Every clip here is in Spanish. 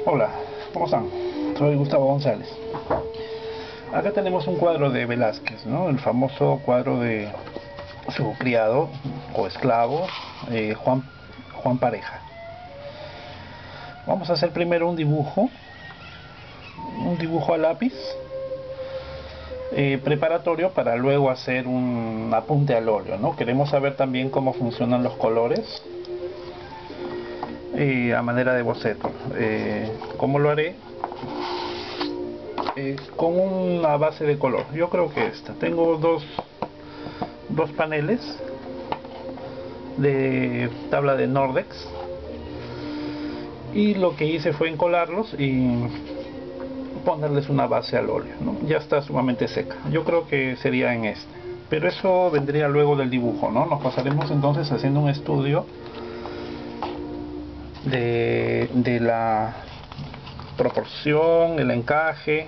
Hola, ¿cómo están? Soy Gustavo González. Acá tenemos un cuadro de Velázquez, ¿no? El famoso cuadro de su criado o esclavo, Juan Pareja. Vamos a hacer primero un dibujo a lápiz, preparatorio para luego hacer un apunte al óleo, ¿no? Queremos saber también cómo funcionan los colores a manera de boceto. ¿Cómo lo haré? Con una base de color. Yo creo que esta. Tengo dos paneles de tabla de Nordex y lo que hice fue encolarlos y ponerles una base al óleo, ¿no? Ya está sumamente seca. Yo creo que sería en este. Pero eso vendría luego del dibujo, ¿no? Nos pasaremos entonces haciendo un estudio de la proporción, el encaje.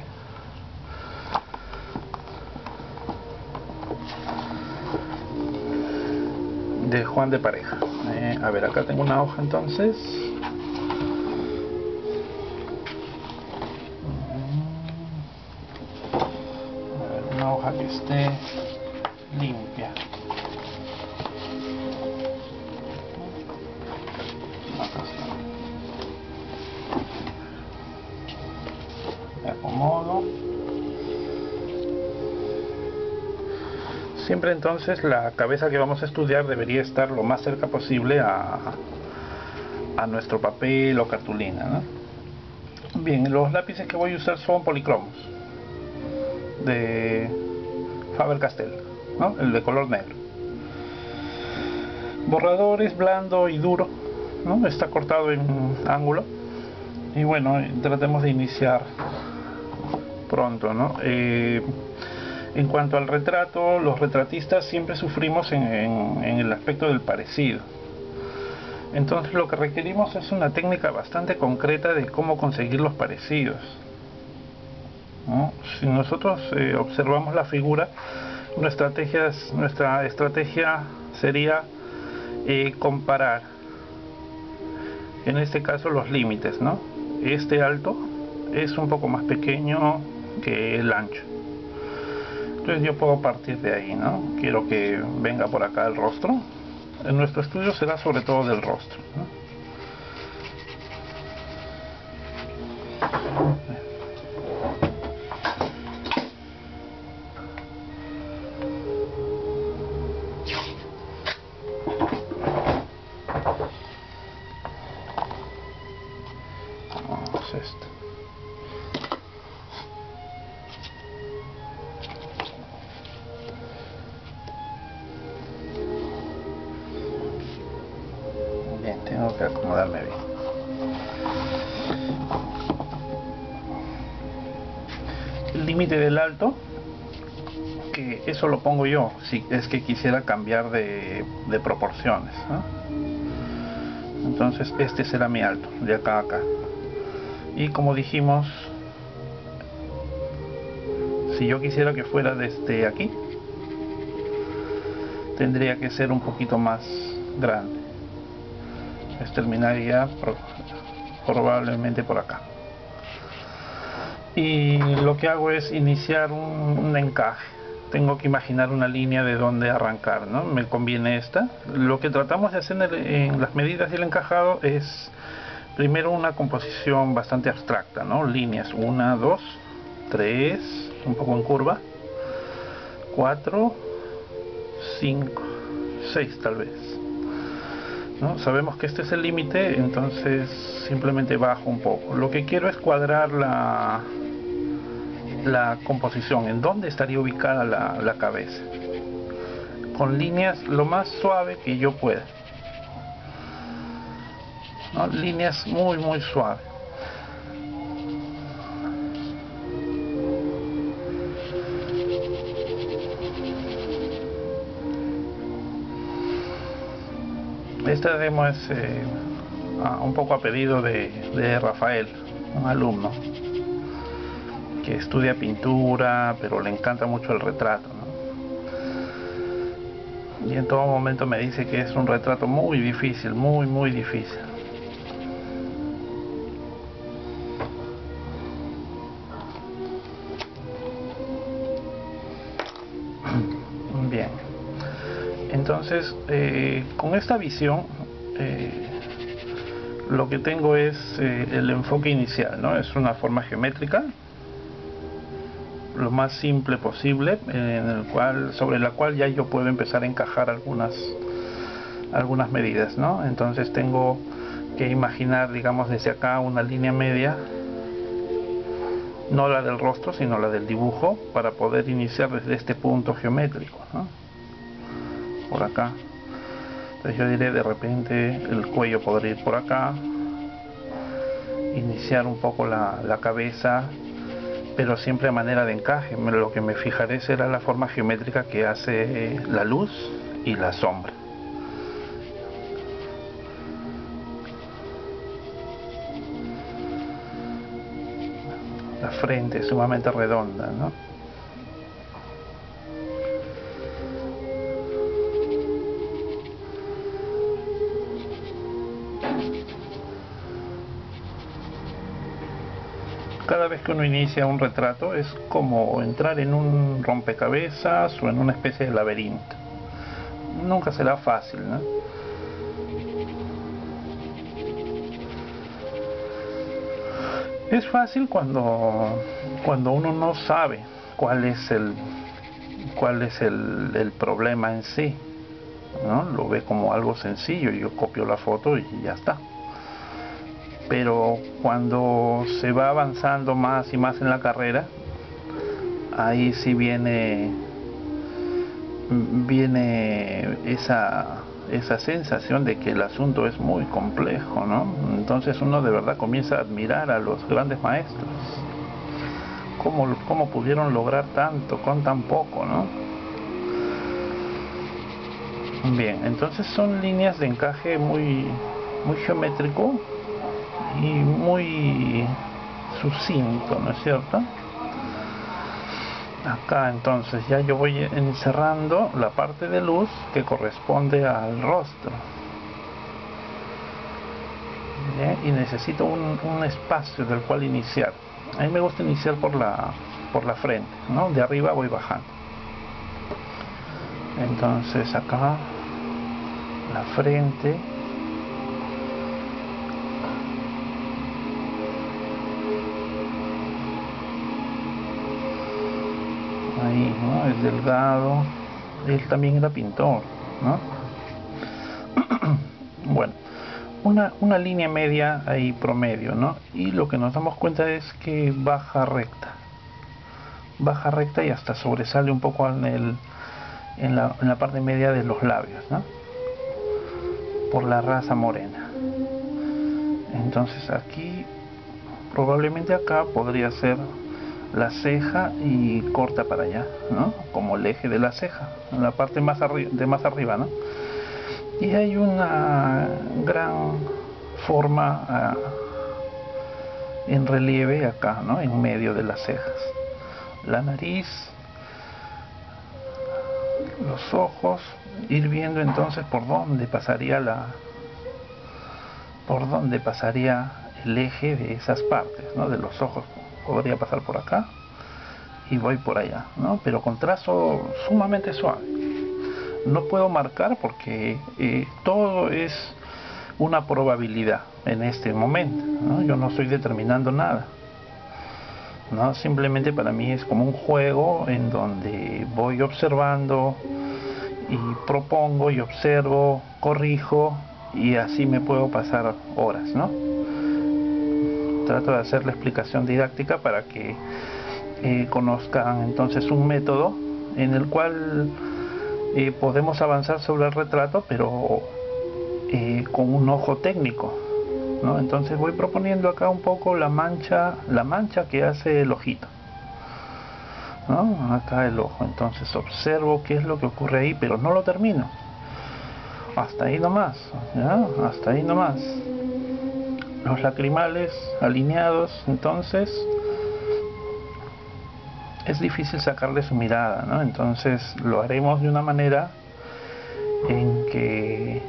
De Juan de Pareja. A ver, acá tengo una hoja entonces. A ver, una hoja que esté limpia. Acá está. Me acomodo. Siempre entonces la cabeza que vamos a estudiar debería estar lo más cerca posible a nuestro papel o cartulina, ¿no? Bien, los lápices que voy a usar son policromos de Faber-Castell, ¿no? El de color negro. Borrador es blando y duro, ¿no? Está cortado en ángulo. Y bueno, tratemos de iniciar pronto, ¿no? En cuanto al retrato, los retratistas siempre sufrimos en el aspecto del parecido. Entonces lo que requerimos es una técnica bastante concreta de cómo conseguir los parecidos, ¿no? Si nosotros observamos la figura, nuestra estrategia sería comparar, en este caso, los límites, ¿no? Este alto es un poco más pequeño que el ancho. Entonces yo puedo partir de ahí, ¿no? Quiero que venga por acá el rostro. En nuestro estudio será sobre todo del rostro, ¿no? Vamos a esto. Bien, tengo que acomodarme bien. El límite del alto, que eso lo pongo yo si es que quisiera cambiar de proporciones, ¿no? Entonces este será mi alto, de acá a acá. Y como dijimos, si yo quisiera que fuera desde aquí, tendría que ser un poquito más grande. Terminaría probablemente por acá. Y lo que hago es iniciar un encaje. Tengo que imaginar una línea de donde arrancar, ¿no? Me conviene esta. Lo que tratamos de hacer en las medidas y el encajado es primero una composición bastante abstracta, ¿no? Líneas 1, 2, 3, un poco en curva, 4, 5, 6 tal vez, ¿no? Sabemos que este es el límite, entonces simplemente bajo un poco. Lo que quiero es cuadrar la composición, en dónde estaría ubicada la cabeza, con líneas lo más suave que yo pueda, ¿no? Líneas muy suaves. Esta demo es un poco a pedido de Rafael, un alumno que estudia pintura, pero le encanta mucho el retrato, ¿no? Y en todo momento me dice que es un retrato muy difícil, muy difícil. Entonces con esta visión lo que tengo es el enfoque inicial, ¿no? Es una forma geométrica lo más simple posible, sobre la cual ya yo puedo empezar a encajar algunas medidas, ¿no? Entonces tengo que imaginar, digamos, desde acá una línea media, no la del rostro sino la del dibujo, para poder iniciar desde este punto geométrico, ¿no? Por acá. Entonces yo diré, de repente el cuello podría ir por acá, iniciar un poco la cabeza, pero siempre a manera de encaje. Lo que me fijaré será la forma geométrica que hace la luz y la sombra. La frente es sumamente redonda, ¿no? Cada vez que uno inicia un retrato es como entrar en un rompecabezas o en una especie de laberinto. Nunca será fácil, ¿no? Es fácil cuando uno no sabe cuál es el problema en sí, ¿no? Lo ve como algo sencillo, yo copio la foto y ya está. Pero cuando se va avanzando más y más en la carrera, ahí sí viene esa sensación de que el asunto es muy complejo, ¿no? Entonces uno de verdad comienza a admirar a los grandes maestros. ¿Cómo pudieron lograr tanto con tan poco, ¿no? Bien, entonces son líneas de encaje muy geométrico y muy sucinto, ¿no es cierto? Acá entonces ya yo voy encerrando la parte de luz que corresponde al rostro. Bien, y necesito un espacio del cual iniciar. A mí me gusta iniciar por la frente, ¿no? De arriba voy bajando. Entonces acá la frente, ahí, ¿no? Es delgado. Él también era pintor, ¿no? Bueno, una línea media ahí promedio, ¿no? Y lo que nos damos cuenta es que baja recta y hasta sobresale un poco en la parte media de los labios, ¿no? Por la raza morena. Entonces aquí, probablemente acá podría ser la ceja y corta para allá, ¿no? Como el eje de la ceja, en la parte más arriba, ¿no? Y hay una gran forma en relieve acá, ¿no? En medio de las cejas. La nariz, los ojos, ir viendo entonces por dónde pasaría el eje de esas partes, ¿no? De los ojos. Podría pasar por acá y voy por allá, ¿no? Pero con trazo sumamente suave. No puedo marcar porque todo es una probabilidad en este momento, ¿no? Yo no estoy determinando nada, ¿no? Simplemente para mí es como un juego en donde voy observando y propongo y observo, corrijo, y así me puedo pasar horas, ¿no? Trato de hacer la explicación didáctica para que conozcan entonces un método en el cual podemos avanzar sobre el retrato, pero con un ojo técnico, ¿no? Entonces voy proponiendo acá un poco la mancha que hace el ojito, ¿no? Acá el ojo. Entonces observo qué es lo que ocurre ahí, pero no lo termino. Hasta ahí nomás, ¿ya? Hasta ahí nomás. Los lacrimales alineados, entonces es difícil sacarle su mirada, ¿no? Entonces lo haremos de una manera en que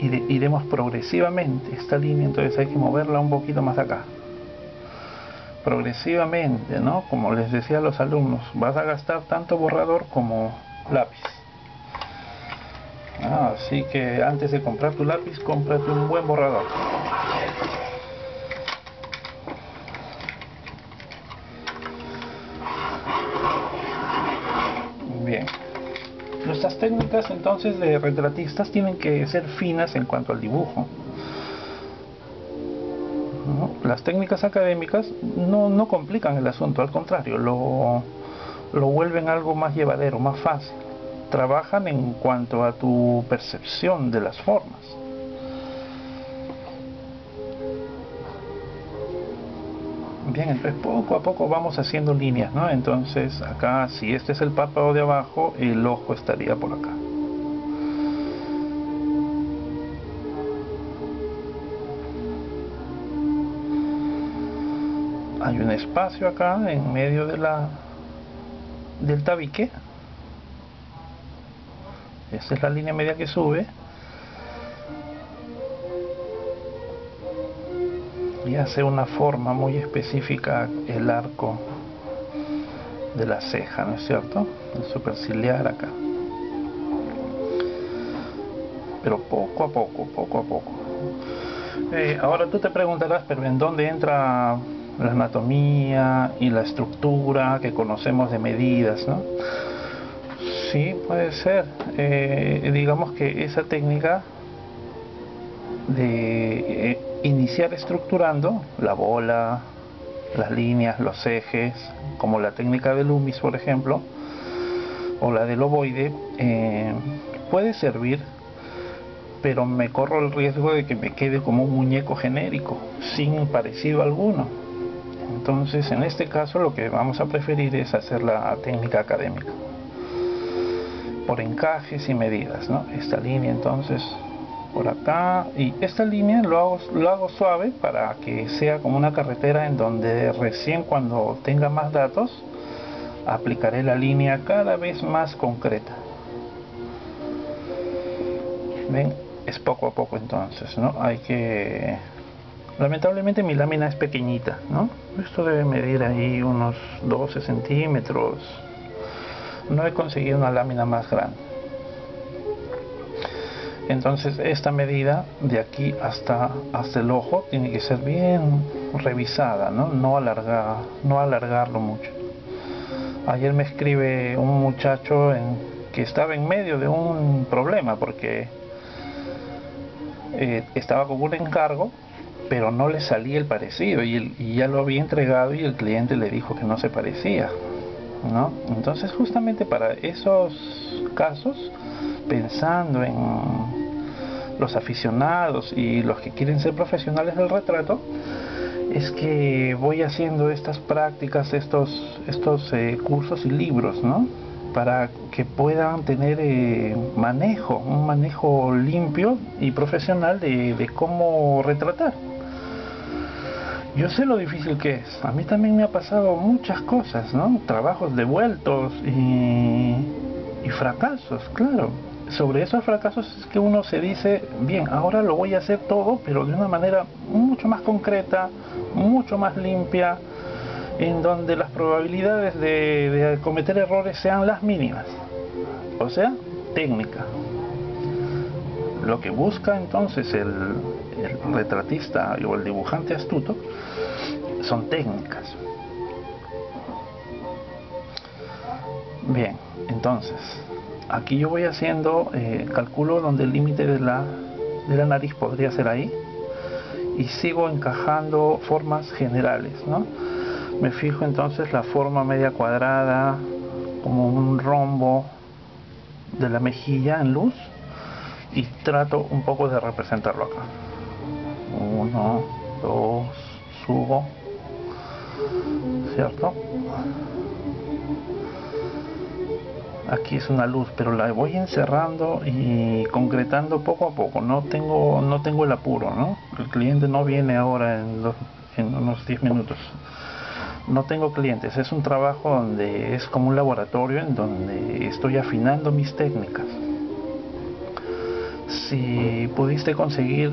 iremos progresivamente esta línea, entonces hay que moverla un poquito más acá, progresivamente, ¿no? Como les decía a los alumnos, vas a gastar tanto borrador como lápiz. Así que antes de comprar tu lápiz, cómprate un buen borrador. Bien. Nuestras técnicas entonces de retratistas tienen que ser finas en cuanto al dibujo, ¿no? Las técnicas académicas no complican el asunto, al contrario, lo vuelven algo más llevadero, más fácil. Trabajan en cuanto a tu percepción de las formas. Bien, entonces poco a poco vamos haciendo líneas, ¿no? Entonces acá, si este es el párpado de abajo, el ojo estaría por acá. Hay un espacio acá en medio de del tabique. Esta es la línea media que sube. Y hace una forma muy específica el arco de la ceja, ¿no es cierto? El superciliar acá. Pero poco a poco, poco a poco. Ahora tú te preguntarás, pero ¿en dónde entra la anatomía y la estructura que conocemos de medidas, ¿no? Sí, puede ser. Digamos que esa técnica de iniciar estructurando la bola, las líneas, los ejes, como la técnica de Loomis, por ejemplo, o la del ovoide, puede servir, pero me corro el riesgo de que me quede como un muñeco genérico, sin parecido alguno. Entonces, en este caso, lo que vamos a preferir es hacer la técnica académica, por encajes y medidas, ¿no? Esta línea, entonces, por acá, y esta línea lo hago suave para que sea como una carretera en donde recién cuando tenga más datos aplicaré la línea cada vez más concreta. Ven, es poco a poco entonces, ¿no? Hay que... Lamentablemente mi lámina es pequeñita, ¿no? Esto debe medir ahí unos 12 centímetros. No he conseguido una lámina más grande. Entonces esta medida de aquí hasta el ojo tiene que ser bien revisada, ¿no? No alargarlo mucho. Ayer me escribe un muchacho que estaba en medio de un problema porque estaba con un encargo, pero no le salía el parecido y ya lo había entregado y el cliente le dijo que no se parecía, ¿no? Entonces justamente para esos casos, pensando en los aficionados y los que quieren ser profesionales del retrato, es que voy haciendo estas prácticas, estos cursos y libros, ¿no? Para que puedan tener un manejo limpio y profesional de cómo retratar. Yo sé lo difícil que es. A mí también me ha pasado muchas cosas, ¿no? Trabajos devueltos y fracasos, claro. Sobre esos fracasos es que uno se dice, bien, ahora lo voy a hacer todo, pero de una manera mucho más concreta, mucho más limpia, en donde las probabilidades de cometer errores sean las mínimas. O sea, técnica. Lo que busca entonces el retratista o el dibujante astuto son técnicas. Bien, entonces aquí yo voy haciendo, calculo donde el límite de la nariz podría ser ahí y sigo encajando formas generales, ¿no? Me fijo entonces la forma media cuadrada como un rombo de la mejilla en luz y trato un poco de representarlo acá. 1, 2, subo, ¿cierto? Aquí es una luz, pero la voy encerrando y concretando poco a poco. No tengo el apuro, ¿no? El cliente no viene ahora en unos 10 minutos. No tengo clientes, es un trabajo donde es como un laboratorio en donde estoy afinando mis técnicas. Si pudiste conseguir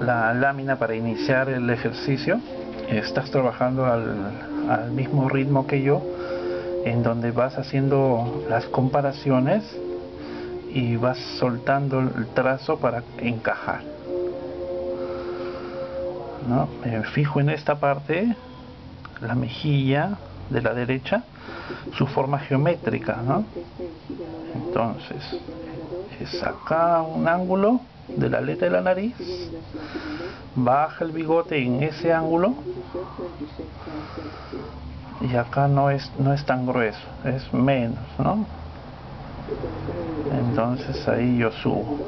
la lámina para iniciar el ejercicio, estás trabajando al mismo ritmo que yo, en donde vas haciendo las comparaciones y vas soltando el trazo para encajar, ¿no? Me fijo en esta parte, la mejilla de la derecha, su forma geométrica, ¿no? Entonces es acá un ángulo de la aleta de la nariz, baja el bigote en ese ángulo y acá no es tan grueso, es menos, ¿no? Entonces ahí yo subo.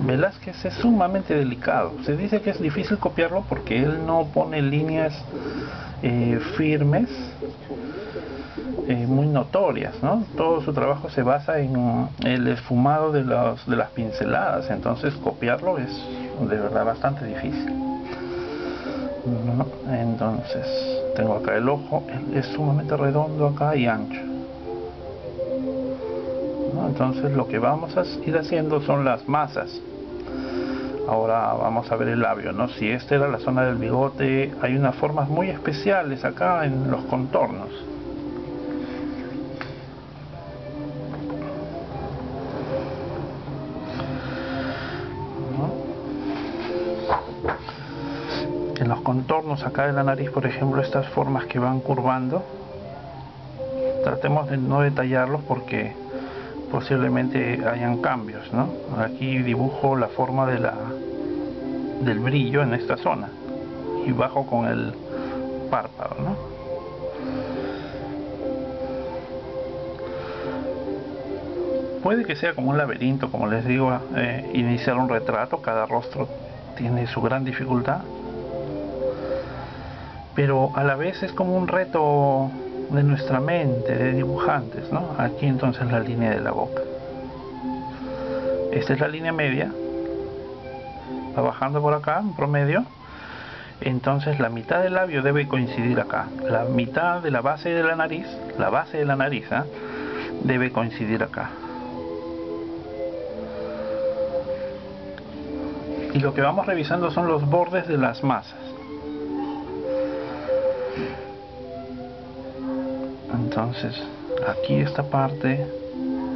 Velázquez es sumamente delicado. Se dice que es difícil copiarlo porque él no pone líneas firmes, muy notorias, ¿no? Todo su trabajo se basa en el esfumado de las pinceladas. Entonces copiarlo es de verdad bastante difícil, ¿no? Entonces tengo acá el ojo, es sumamente redondo acá y ancho, ¿no? Entonces lo que vamos a ir haciendo son las masas. Ahora vamos a ver el labio, ¿no? Si esta era la zona del bigote, hay unas formas muy especiales acá en los contornos. ¿No? En los contornos acá de la nariz, por ejemplo, estas formas que van curvando, tratemos de no detallarlos porque posiblemente hayan cambios, ¿no? Aquí dibujo la forma del brillo en esta zona y bajo con el párpado, ¿no? Puede que sea como un laberinto, como les digo, iniciar un retrato, cada rostro tiene su gran dificultad, pero a la vez es como un reto de nuestra mente, de dibujantes, ¿no? Aquí entonces la línea de la boca. Esta es la línea media, va bajando por acá en promedio. Entonces la mitad del labio debe coincidir acá, la mitad de la base de la nariz, ¿eh? Debe coincidir acá. Y lo que vamos revisando son los bordes de las masas. Entonces aquí esta parte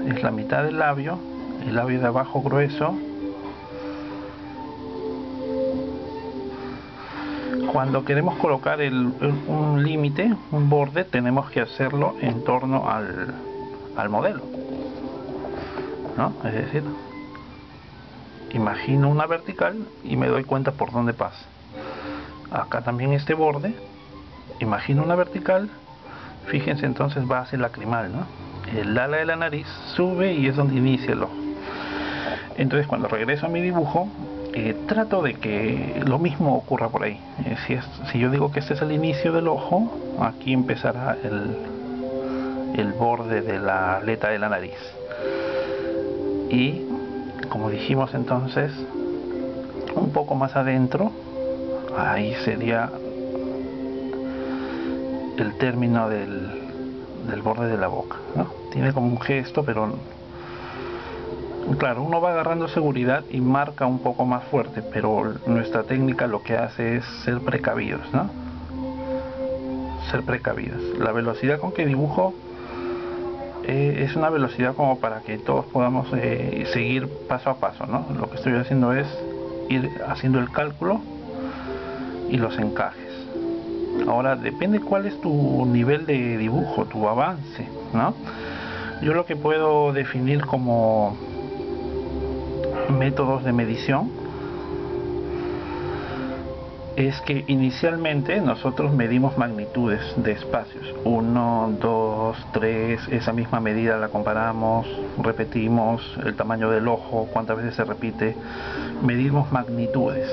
es la mitad del labio, el labio de abajo grueso. Cuando queremos colocar un límite, un borde, tenemos que hacerlo en torno al modelo, ¿no? Es decir, imagino una vertical y me doy cuenta por dónde pasa. Acá también este borde, imagino una vertical, fíjense, entonces va hacia el lacrimal, ¿no? El ala de la nariz sube y es donde inicia el ojo. Entonces cuando regreso a mi dibujo, trato de que lo mismo ocurra por ahí. Si yo digo que este es el inicio del ojo, aquí empezará el borde de la aleta de la nariz. Y como dijimos entonces, un poco más adentro, ahí sería el término del borde de la boca, ¿no? Tiene como un gesto, pero claro, uno va agarrando seguridad y marca un poco más fuerte, pero nuestra técnica lo que hace es ser precavidos, ¿no? Ser precavidos. La velocidad con que dibujo es una velocidad como para que todos podamos seguir paso a paso, ¿no? Lo que estoy haciendo es ir haciendo el cálculo y los encajes. Ahora depende cuál es tu nivel de dibujo, tu avance, ¿no? Yo lo que puedo definir como métodos de medición es que inicialmente nosotros medimos magnitudes de espacios, 1, 2, 3, esa misma medida la comparamos, repetimos el tamaño del ojo, cuántas veces se repite, medimos magnitudes,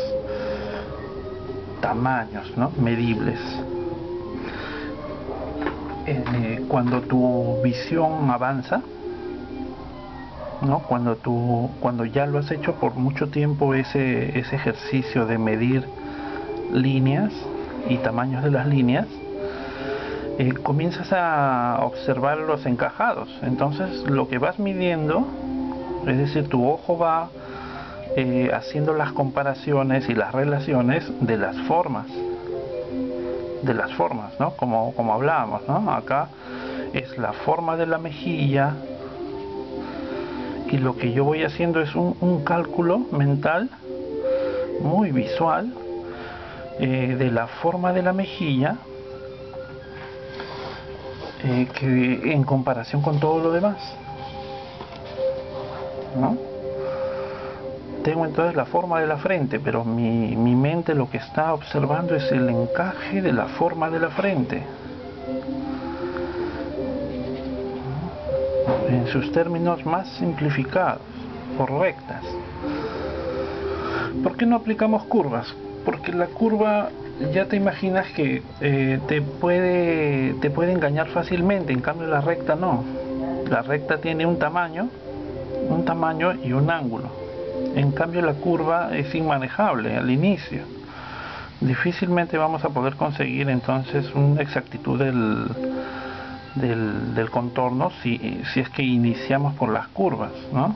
tamaños, ¿no? Medibles. Cuando tu visión avanza, ¿no? Cuando ya lo has hecho por mucho tiempo, ese ejercicio de medir líneas y tamaños de las líneas, comienzas a observar los encajados. Entonces lo que vas midiendo, es decir, tu ojo va haciendo las comparaciones y las relaciones de las formas, ¿no? Como hablábamos, ¿no? Acá es la forma de la mejilla y lo que yo voy haciendo es un cálculo mental muy visual de la forma de la mejilla, que en comparación con todo lo demás, ¿no? Tengo entonces la forma de la frente, pero mi mente lo que está observando es el encaje de la forma de la frente, en sus términos más simplificados o rectas. ¿Por qué no aplicamos curvas? Porque la curva ya te imaginas que te puede engañar fácilmente, en cambio la recta no. La recta tiene un tamaño y un ángulo. En cambio la curva es inmanejable al inicio. Difícilmente vamos a poder conseguir entonces una exactitud del contorno si es que iniciamos por las curvas, ¿no?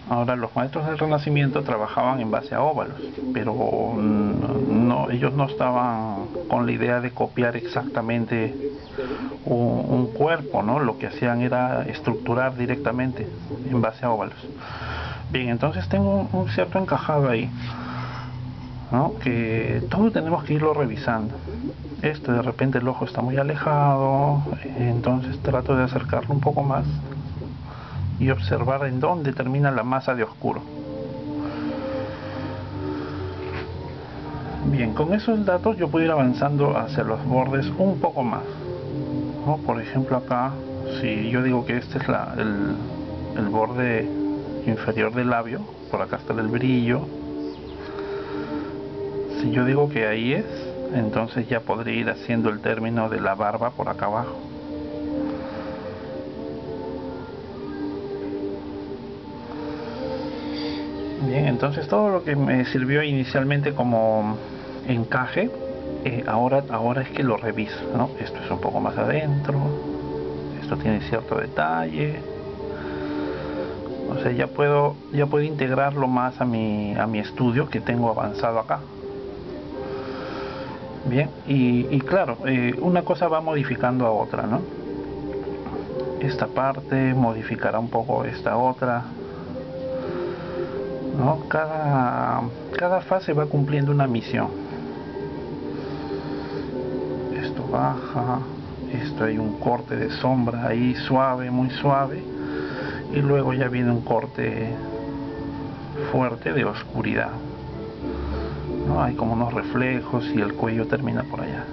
Ahora, los maestros del Renacimiento trabajaban en base a óvalos, pero ellos no estaban con la idea de copiar exactamente un cuerpo, ¿no? Lo que hacían era estructurar directamente en base a óvalos. Bien, entonces tengo un cierto encajado ahí, ¿no? Que todo tenemos que irlo revisando. De repente el ojo está muy alejado, entonces trato de acercarlo un poco más y observar en dónde termina la masa de oscuro. Bien, con esos datos yo puedo ir avanzando hacia los bordes un poco más, ¿no? Por ejemplo acá, si yo digo que este es el borde inferior del labio, por acá está el brillo. Si yo digo que ahí es, entonces ya podría ir haciendo el término de la barba por acá abajo. Bien, entonces todo lo que me sirvió inicialmente como encaje, ahora es que lo reviso, ¿no? Esto es un poco más adentro, esto tiene cierto detalle, o sea, ya puedo integrarlo más a mi estudio que tengo avanzado acá. Bien, y claro, una cosa va modificando a otra, ¿no? Esta parte modificará un poco esta otra, ¿no? Cada fase va cumpliendo una misión. Esto baja, esto hay un corte de sombra ahí suave, muy suave, y luego ya viene un corte fuerte de oscuridad, ¿no? Hay como unos reflejos y el cuello termina por allá.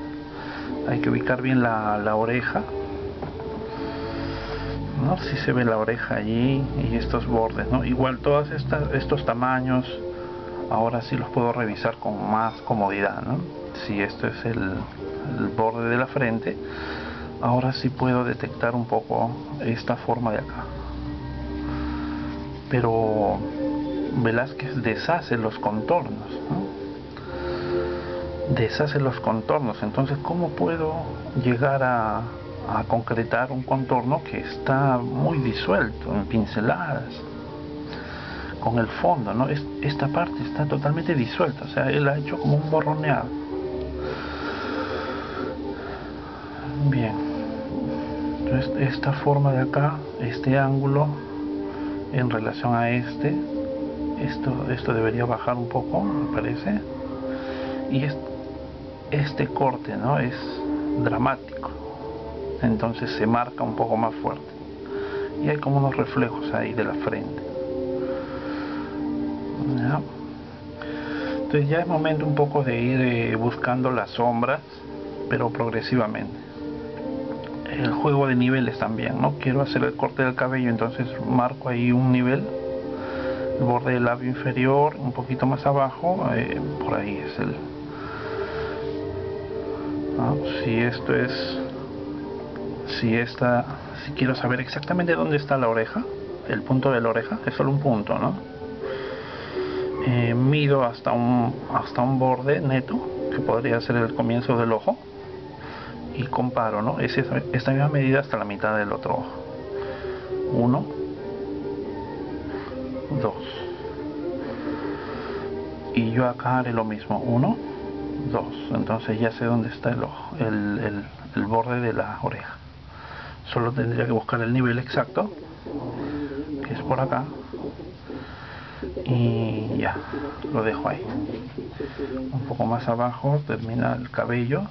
Hay que ubicar bien la oreja, ¿no? Si se ve la oreja allí y estos bordes, ¿no? Igual todos estos tamaños ahora sí los puedo revisar con más comodidad, ¿no? Si esto es el borde de la frente, ahora sí puedo detectar un poco esta forma de acá. Pero Velázquez deshace los contornos, ¿no? Deshace los contornos, entonces ¿cómo puedo llegar a concretar un contorno que está muy disuelto en pinceladas con el fondo, ¿no? Esta parte está totalmente disuelta, o sea, él ha hecho como un borroneado. Bien, entonces esta forma de acá, este ángulo en relación a esto debería bajar un poco, me parece, y este corte, ¿no? Es dramático, entonces se marca un poco más fuerte y hay como unos reflejos ahí de la frente, ¿ya? Entonces ya es momento un poco de ir buscando las sombras, pero progresivamente. El juego de niveles también, ¿no? Quiero hacer el corte del cabello, entonces marco ahí un nivel, el borde del labio inferior, un poquito más abajo, por ahí es ¿no? Si quiero saber exactamente dónde está la oreja, el punto de la oreja, es solo un punto, ¿no? Mido hasta un borde neto, que podría ser el comienzo del ojo, y comparo, ¿no? Es esta misma medida hasta la mitad del otro ojo. 1, 2. Y yo acá haré lo mismo. 1, 2. Entonces ya sé dónde está el ojo, el borde de la oreja. Solo tendría que buscar el nivel exacto, que es por acá, y ya, lo dejo ahí. Un poco más abajo termina el cabello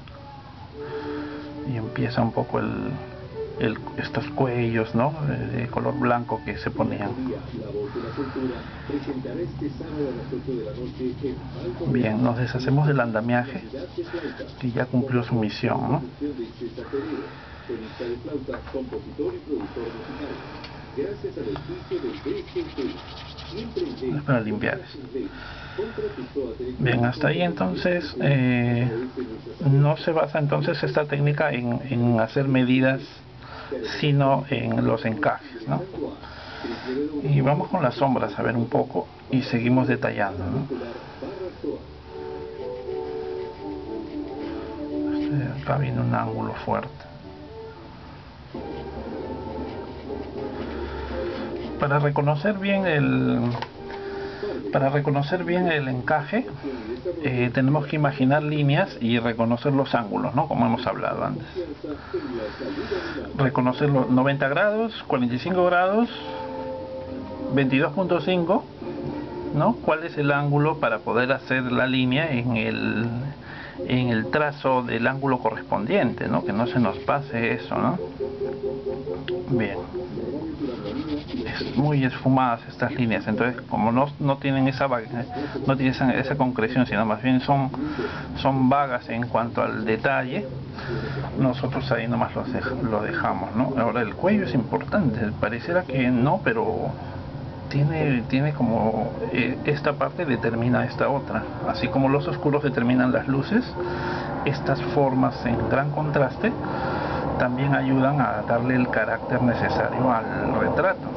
y empieza un poco estos cuellos, ¿no?, de color blanco que se ponían. Bien, nos deshacemos del andamiaje que ya cumplió su misión, ¿no? Es para limpiar esto. Bien, hasta ahí entonces no se basa entonces esta técnica en hacer medidas, sino en los encajes, ¿no? Y vamos con las sombras a ver un poco y seguimos detallando, ¿no? Acá viene un ángulo fuerte. Para reconocer bien el encaje, tenemos que imaginar líneas y reconocer los ángulos, ¿no?, como hemos hablado antes. Reconocer los 90 grados, 45 grados, 22.5, ¿no? ¿Cuál es el ángulo para poder hacer la línea en el trazo del ángulo correspondiente, ¿no? Que no se nos pase eso, ¿no? Bien. Es muy esfumadas estas líneas, entonces como no tienen esa concreción, sino más bien son vagas en cuanto al detalle, nosotros ahí nomás lo dejamos, ¿no? Ahora el cuello es importante, pareciera que no, pero tiene como esta parte determina esta otra, así como los oscuros determinan las luces, estas formas en gran contraste también ayudan a darle el carácter necesario al retrato,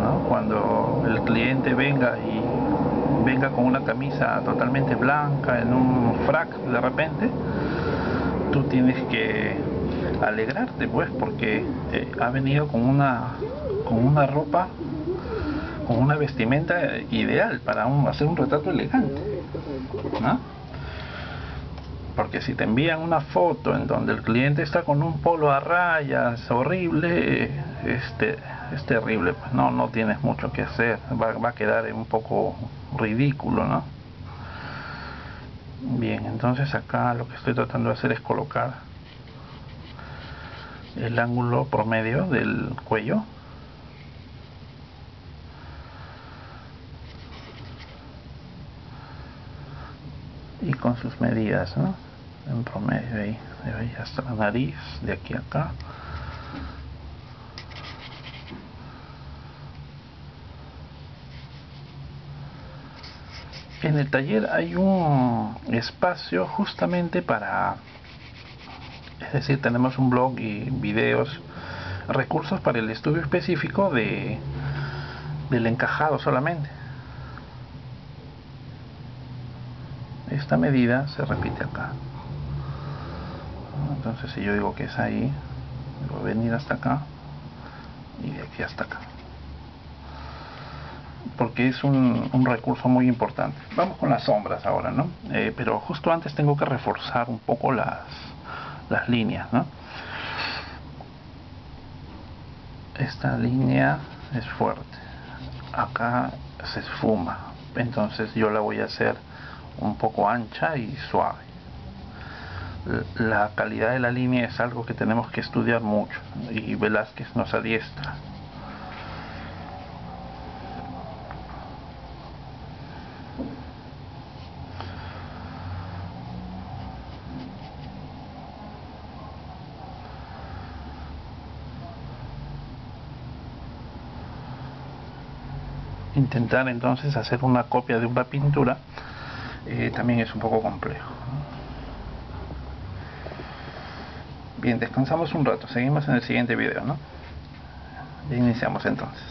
¿no? Cuando el cliente venga con una camisa totalmente blanca, en un frac de repente, tú tienes que alegrarte, pues, porque ha venido con una ropa, con una vestimenta ideal para hacer un retrato elegante, ¿no? Porque si te envían una foto en donde el cliente está con un polo a rayas horrible, es terrible, pues no tienes mucho que hacer, va a quedar un poco ridículo, ¿no? Bien, entonces acá lo que estoy tratando de hacer es colocar el ángulo promedio del cuello. Y con sus medidas, ¿no? En promedio ahí, de ahí hasta la nariz, de aquí a acá. En el taller hay un espacio justamente para, es decir, tenemos un blog y videos, recursos para el estudio específico del encajado solamente. Esta medida se repite acá, entonces si yo digo que es ahí, voy a venir hasta acá y de aquí hasta acá, porque es un recurso muy importante. Vamos con las sombras ahora, ¿no? Pero justo antes tengo que reforzar un poco las líneas, ¿no? Esta línea es fuerte, acá se esfuma, entonces yo la voy a hacer un poco ancha y suave. La calidad de la línea es algo que tenemos que estudiar mucho y Velázquez nos adiestra. Intentar entonces hacer una copia de una pintura también es un poco complejo. Bien, descansamos un rato, seguimos en el siguiente video, ¿no? Ya iniciamos entonces.